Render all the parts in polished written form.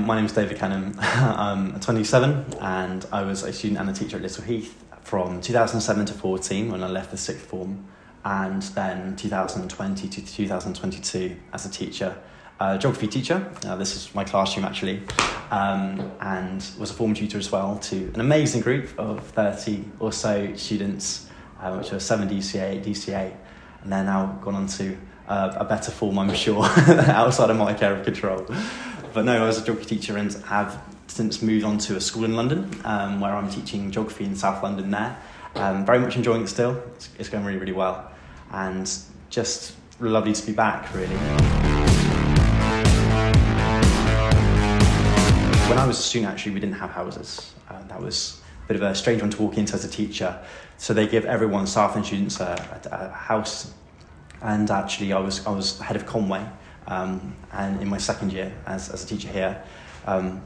my name is David Canham. I'm 27 and I was a student and a teacher at Little Heath from 2007 to 14 when I left the sixth form, and then 2020 to 2022 as a teacher, geography teacher. This is my classroom actually, and was a form tutor as well to an amazing group of 30 or so students, which are 7 DCA, 8 DCA, and they're now gone on to a better form, I'm sure, outside of my care of control. But no, I was a geography teacher and have since moved on to a school in London, where I'm teaching geography in South London there. Very much enjoying it still. It's going really, really well. And just lovely to be back, really. When I was a student, actually, we didn't have houses. That was a bit of a strange one to walk into as a teacher. So they give everyone, staff and students, a house. And actually, I was head of Conway, and in my second year as a teacher here,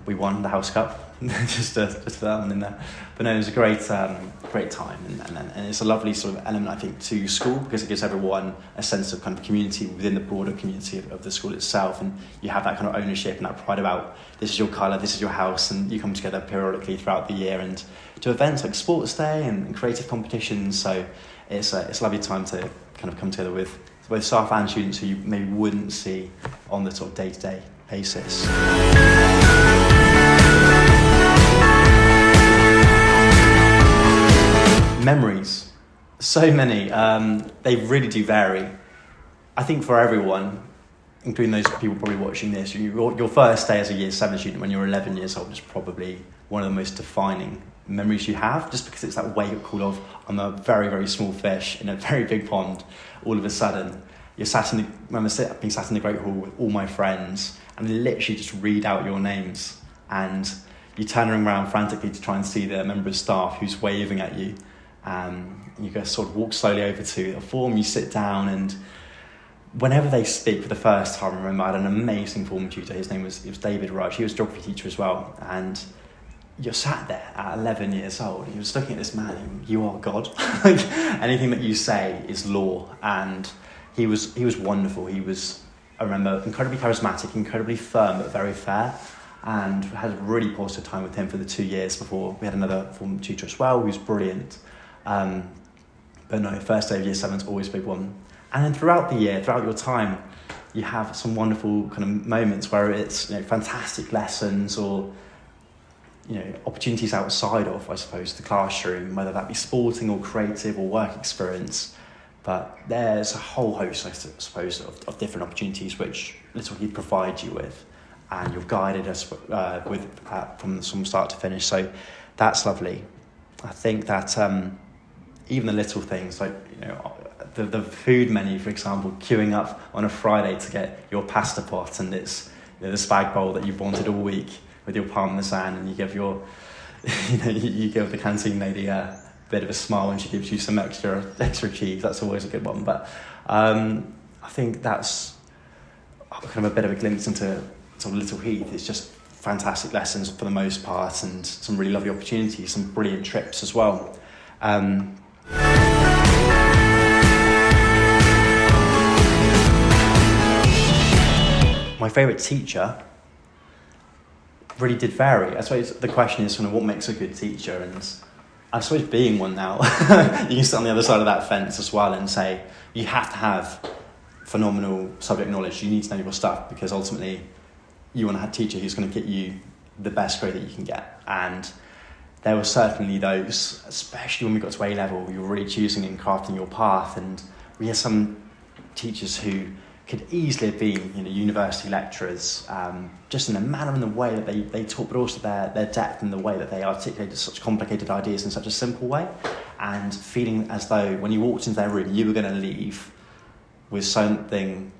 we won the House Cup. just for that one in there. But no, it was a great time, and it's a lovely sort of element, I think, to school, because it gives everyone a sense of kind of community within the broader community of the school itself, and you have that kind of ownership and that pride about this is your colour, this is your house, and you come together periodically throughout the year and to events like Sports Day and creative competitions. So it's a lovely time to kind of come together with both staff and students who you maybe wouldn't see on the sort of day-to-day basis. Memories, so many. They really do vary. I think for everyone, including those people probably watching this, your first day as a year 7 student when you're 11 years old is probably one of the most defining memories you have, just because it's that wake-up call of, I'm a very, very small fish in a very big pond. All of a sudden, you're I remember being sat in the Great Hall with all my friends and literally just read out your names, and you turn around frantically to try and see the member of staff who's waving at you. You go sort of walk slowly over to a form, you sit down, and whenever they speak for the first time, I remember I had an amazing form tutor. His name was David Rudge. He was a geography teacher as well, and you're sat there at 11 years old and you're just looking at this man and you are God. Like, anything that you say is law, and he was wonderful. He was, I remember, incredibly charismatic, incredibly firm but very fair, and had a really positive time with him for the 2 years before we had another form tutor as well who was brilliant. But no, first day of year 7 is always a big one. And then throughout the year, throughout your time, you have some wonderful kind of moments where it's, fantastic lessons or opportunities outside of, I suppose, the classroom, whether that be sporting or creative or work experience. But there's a whole host, I suppose, of different opportunities which Little Heath provides you with, and you're guided us from start to finish. So that's lovely. I think that even the little things like the food menu, for example, queuing up on a Friday to get your pasta pot, and it's the spag bowl that you've wanted all week with your parmesan, and you give you give the canteen lady a bit of a smile when she gives you some extra cheese. That's always a good one. But I think that's kind of a bit of a glimpse into sort of Little Heath. It's just fantastic lessons for the most part, and some really lovely opportunities, some brilliant trips as well. My favourite teacher really did vary. I suppose the question is kind of what makes a good teacher, and I suppose being one now, you can sit on the other side of that fence as well and say you have to have phenomenal subject knowledge. You need to know your stuff, because ultimately you want to have a teacher who's going to get you the best grade that you can get. And there were certainly those, especially when we got to A-level, you were really choosing and crafting your path, and we had some teachers who could easily have been university lecturers, just in the manner and the way that they taught, but also their depth and the way that they articulated such complicated ideas in such a simple way, and feeling as though when you walked into their room you were going to leave with something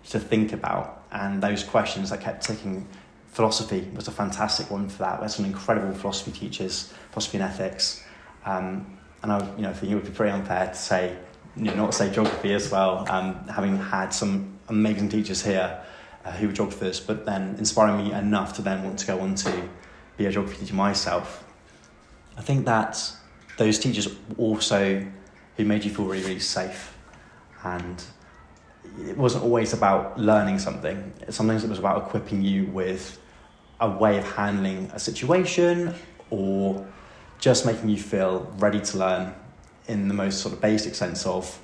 to think about. And those questions that kept ticking. Philosophy was a fantastic one for that. We had some incredible philosophy teachers, philosophy and ethics, and I think it would be very unfair to say not say geography as well, having had some amazing teachers here who were geographers, but then inspiring me enough to then want to go on to be a geography teacher myself. I think that those teachers also who made you feel really, really safe, and it wasn't always about learning something. Sometimes it was about equipping you with a way of handling a situation, or just making you feel ready to learn in the most sort of basic sense of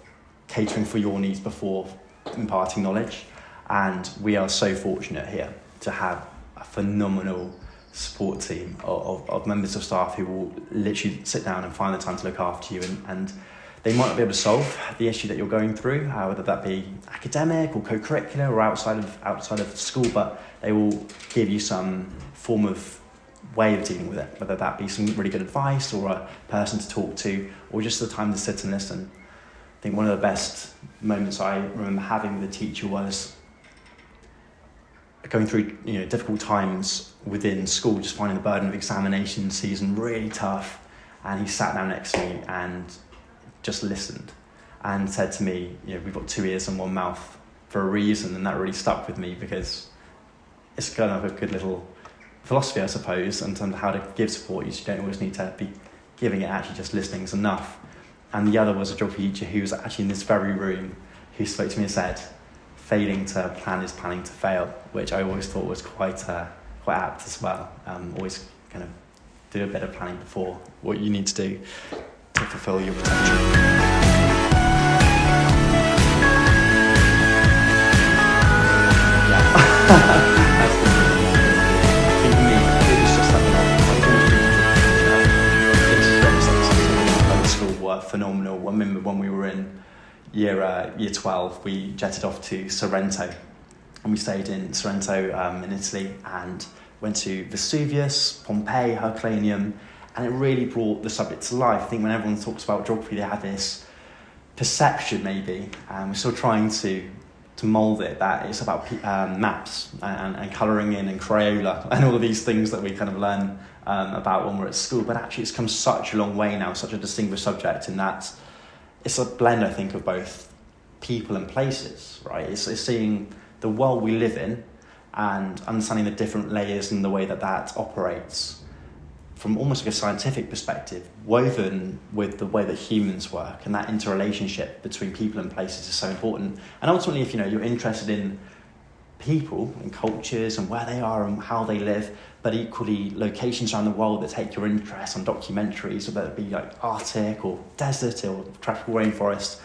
catering for your needs before imparting knowledge. And we are so fortunate here to have a phenomenal support team of members of staff who will literally sit down and find the time to look after you, and they might not be able to solve the issue that you're going through, whether that be academic or co-curricular or outside of school, but they will give you some form of way of dealing with it, whether that be some really good advice or a person to talk to, or just the time to sit and listen. I think one of the best moments I remember having with a teacher was going through difficult times within school, just finding the burden of examination season really tough, and he sat down next to me and just listened and said to me, we've got 2 ears and 1 mouth for a reason. And that really stuck with me, because it's kind of a good little philosophy, I suppose, in terms of how to give support. You don't always need to be giving it, actually just listening is enough. And the other was a geography teacher who was actually in this very room, who spoke to me and said, failing to plan is planning to fail, which I always thought was quite apt as well. Always kind of do a bit of planning before what you need to do to fulfill your potential. Were phenomenal. I remember when we were in year 12, we jetted off to Sorrento, and we stayed in Sorrento in Italy, and went to Vesuvius, Pompeii, Herculaneum, and it really brought the subject to life. I think when everyone talks about geography, they have this perception, maybe, and we're still trying to mould it, that it's about maps and colouring in and Crayola and all of these things that we kind of learn about when we're at school. But actually it's come such a long way now, such a distinguished subject, in that it's a blend, I think, of both people and places, right? It's seeing the world we live in and understanding the different layers and the way that operates from almost like a scientific perspective, woven with the way that humans work, and that interrelationship between people and places is so important. And ultimately, if you're interested in people and cultures and where they are and how they live, but equally locations around the world that take your interest, on documentaries, whether it be like Arctic or desert or tropical rainforest,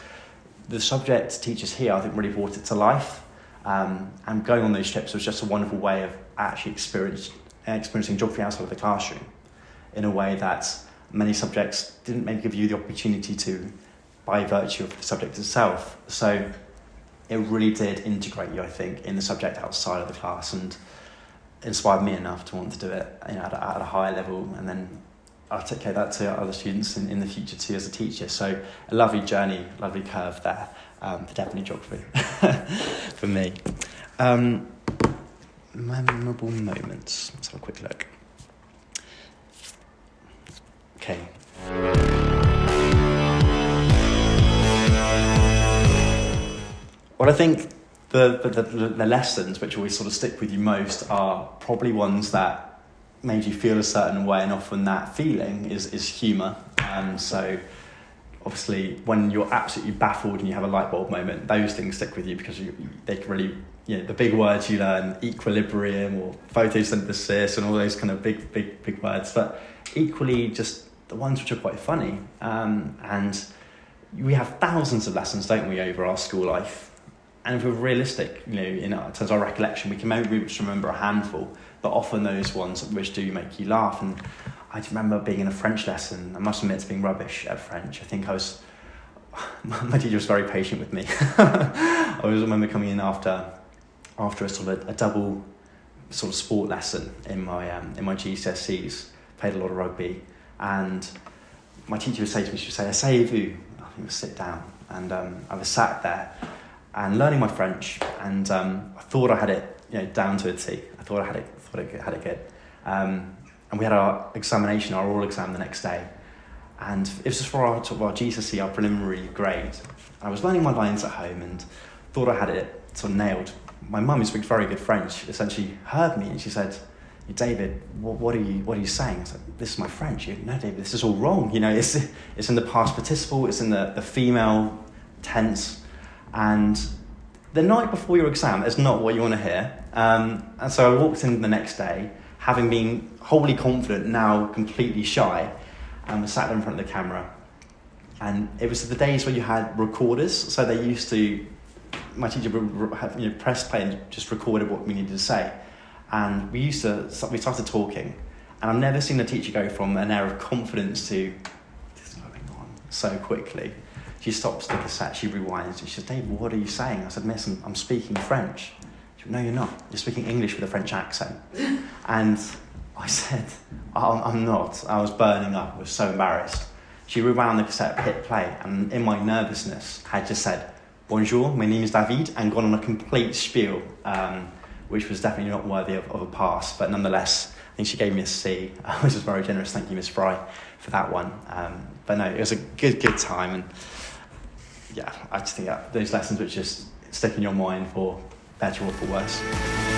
the subject teachers here, I think, really brought it to life. And going on those trips was just a wonderful way of actually experiencing geography outside of the classroom, in a way that many subjects didn't maybe give you the opportunity to, by virtue of the subject itself. So it really did integrate you, I think, in the subject outside of the class, and inspired me enough to want to do it at a higher level, and then articulate that to other students in the future too as a teacher. So a lovely journey, lovely curve there, for definitely geography for me. Memorable moments. Let's have a quick look. Okay. Well, I think the lessons which always sort of stick with you most are probably ones that made you feel a certain way, and often that feeling is humour. So obviously when you're absolutely baffled and you have a light bulb moment, those things stick with you, because they can really, the big words you learn, equilibrium or photosynthesis and all those kind of big words, but equally just the ones which are quite funny. And we have thousands of lessons, don't we, over our school life. And if we're realistic, in terms of our recollection, we can maybe just remember a handful, but often those ones which do make you laugh. And I just remember being in a French lesson. I must admit to being rubbish at French. I think my teacher was very patient with me. I remember coming in after a sort of a double sort of sport lesson in my GCSEs, played a lot of rugby, and my teacher would say to me, she would say, "Asseyez-vous," I think it was sit down, and I was sat there and learning my French, and I thought I had it down to a T. I thought I had it good. And we had our examination, our oral exam the next day, and it was just for our GCSE, our preliminary grade. I was learning my lines at home and thought I had it sort of nailed. My mum, who speaks very good French, essentially heard me, and she said, "David, what are you saying?" I said, "This is my French." "No, David, this is all wrong. It's in the past participle, it's in the female tense, and the night before your exam is not what you want to hear." And so I walked in the next day, having been wholly confident, now completely shy, and was sat there in front of the camera. And it was the days where you had recorders, so they used to, my teacher would have, press play and just recorded what we needed to say. And we started talking, and I've never seen a teacher go from an air of confidence to, this is going on so quickly. She stops the cassette, she rewinds, and she says, David, what are you saying? I said, miss, I'm speaking French. She said, no, you're not. You're speaking English with a French accent. And I said, I'm not. I was burning up. I was so embarrassed. She rewound the cassette, hit play, and in my nervousness, had just said, bonjour, my name is David, and gone on a complete spiel, which was definitely not worthy of a pass. But nonetheless, I think she gave me a C, which was very generous. Thank you, Miss Fry, for that one. But no, it was a good time. And yeah, I just think that those lessons which just stick in your mind for better or for worse.